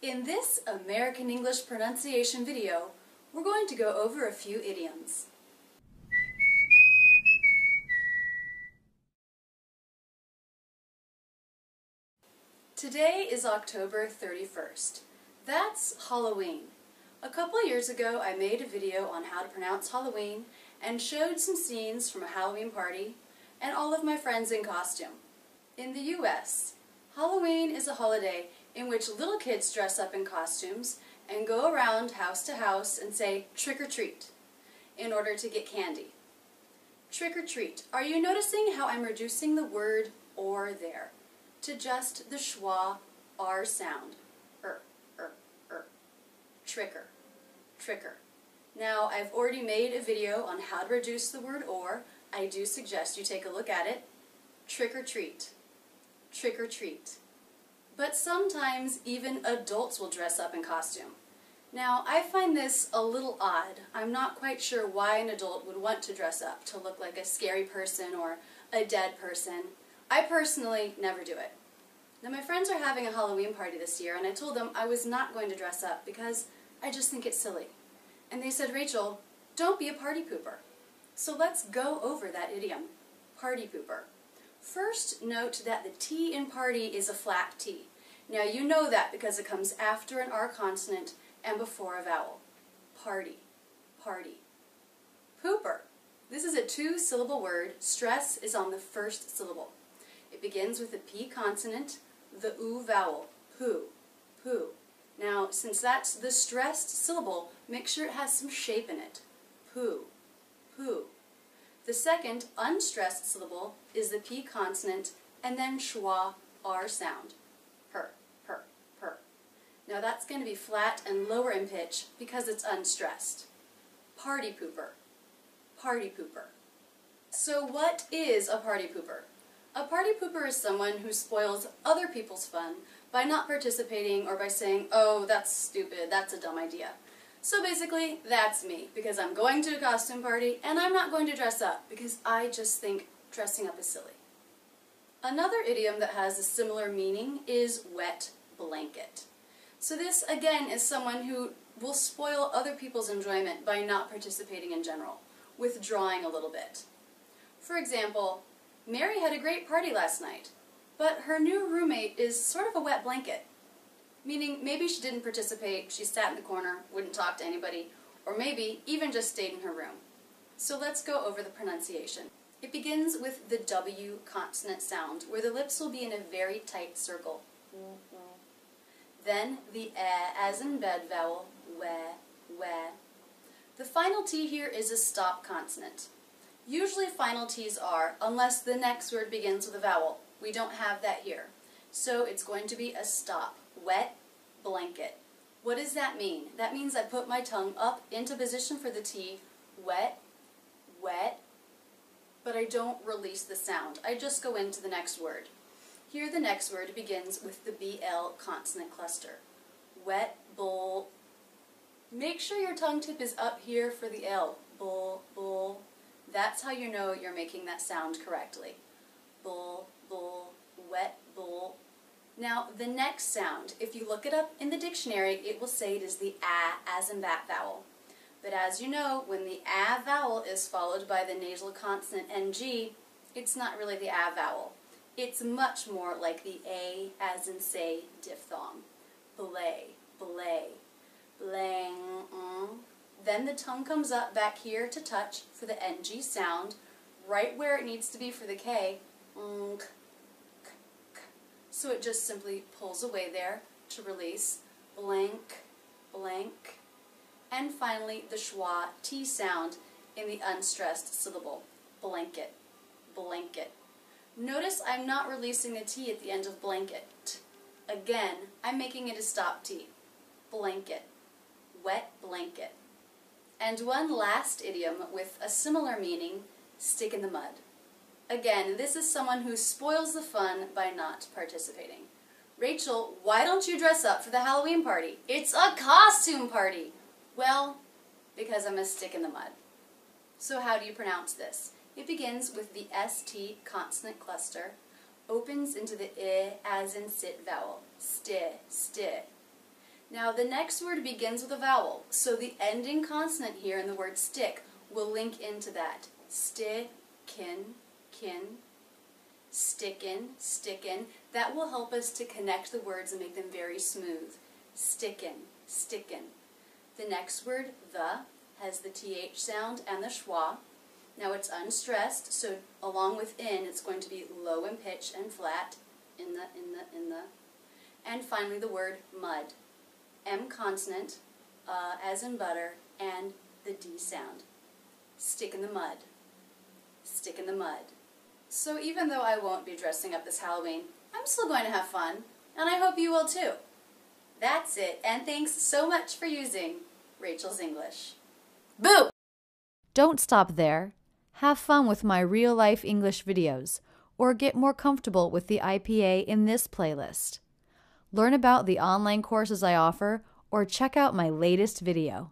In this American English pronunciation video, we're going to go over a few idioms. Today is October 31st. That's Halloween. A couple years ago I made a video on how to pronounce Halloween and showed some scenes from a Halloween party and all of my friends in costume. In the US, Halloween is a holiday in which little kids dress up in costumes and go around house to house and say trick or treat in order to get candy. Trick or treat. Are you noticing how I'm reducing the word or there to just the schwa R sound? Tricker. Tricker. Now, I've already made a video on how to reduce the word or. I do suggest you take a look at it. Trick or treat. Trick or treat. But sometimes even adults will dress up in costume. Now, I find this a little odd. I'm not quite sure why an adult would want to dress up to look like a scary person or a dead person. I personally never do it. Now, my friends are having a Halloween party this year, and I told them I was not going to dress up because I just think it's silly. And they said, Rachel, don't be a party pooper. So let's go over that idiom, party pooper. First, note that the T in party is a flat T. Now you know that because it comes after an R consonant and before a vowel. Party, party. Pooper. This is a two-syllable word. Stress is on the first syllable. It begins with the P consonant, the U vowel, poo, poo. Now, since that's the stressed syllable, make sure it has some shape in it. Poo, poo. The second unstressed syllable is the P consonant and then schwa R sound. Per, per, per. Now that's going to be flat and lower in pitch because it's unstressed. Party pooper. Party pooper. So what is a party pooper? A party pooper is someone who spoils other people's fun by not participating or by saying, oh, that's stupid, that's a dumb idea. So basically, that's me, because I'm going to a costume party and I'm not going to dress up because I just think dressing up is silly. Another idiom that has a similar meaning is wet blanket. So this, again, is someone who will spoil other people's enjoyment by not participating in general, withdrawing a little bit. For example, Mary had a great party last night, but her new roommate is sort of a wet blanket. Meaning maybe she didn't participate, she sat in the corner, wouldn't talk to anybody, or maybe even just stayed in her room. So let's go over the pronunciation. It begins with the W consonant sound, where the lips will be in a very tight circle. Then the as in bed vowel, we. The final T here is a stop consonant. Usually final T's are, unless the next word begins with a vowel. We don't have that here. So it's going to be a stop. Wet blanket. What does that mean? That means I put my tongue up into position for the T, wet, wet, but I don't release the sound. I just go into the next word. Here the next word begins with the BL consonant cluster. Wet, bull. Make sure your tongue tip is up here for the L. Bull, bull. That's how you know you're making that sound correctly. Bull, bull, wet, bull. Now, the next sound, if you look it up in the dictionary, it will say it is the A as in that vowel. But as you know, when the A vowel is followed by the nasal consonant NG, it's not really the A vowel. It's much more like the A as in say diphthong. Belay, belay, blang. Then the tongue comes up back here to touch for the NG sound, right where it needs to be for the K. So it just simply pulls away there to release blank, blank. And finally, the schwa T sound in the unstressed syllable, blanket, blanket. Notice I'm not releasing the T at the end of blanket. Again, I'm making it a stop T. Blanket, wet blanket. And one last idiom with a similar meaning, stick in the mud. Again, this is someone who spoils the fun by not participating. Rachel, why don't you dress up for the Halloween party? It's a costume party! Well, because I'm a stick in the mud. So how do you pronounce this? It begins with the ST consonant cluster, opens into the I as in sit vowel, sti, sti. Now the next word begins with a vowel, so the ending consonant here in the word stick will link into that. Stickin, kin, stickin, stickin. That will help us to connect the words and make them very smooth. Stickin, stickin. The next word, the, has the th sound and the schwa. Now it's unstressed, so along with in, it's going to be low in pitch and flat. In the. And finally the word mud. M consonant, as in butter, and the D sound. Stick in the mud. Stick in the mud. So even though I won't be dressing up this Halloween, I'm still going to have fun, and I hope you will too. That's it, and thanks so much for using Rachel's English. Boo! Don't stop there. Have fun with my real-life English videos, or get more comfortable with the IPA in this playlist. Learn about the online courses I offer, or check out my latest video.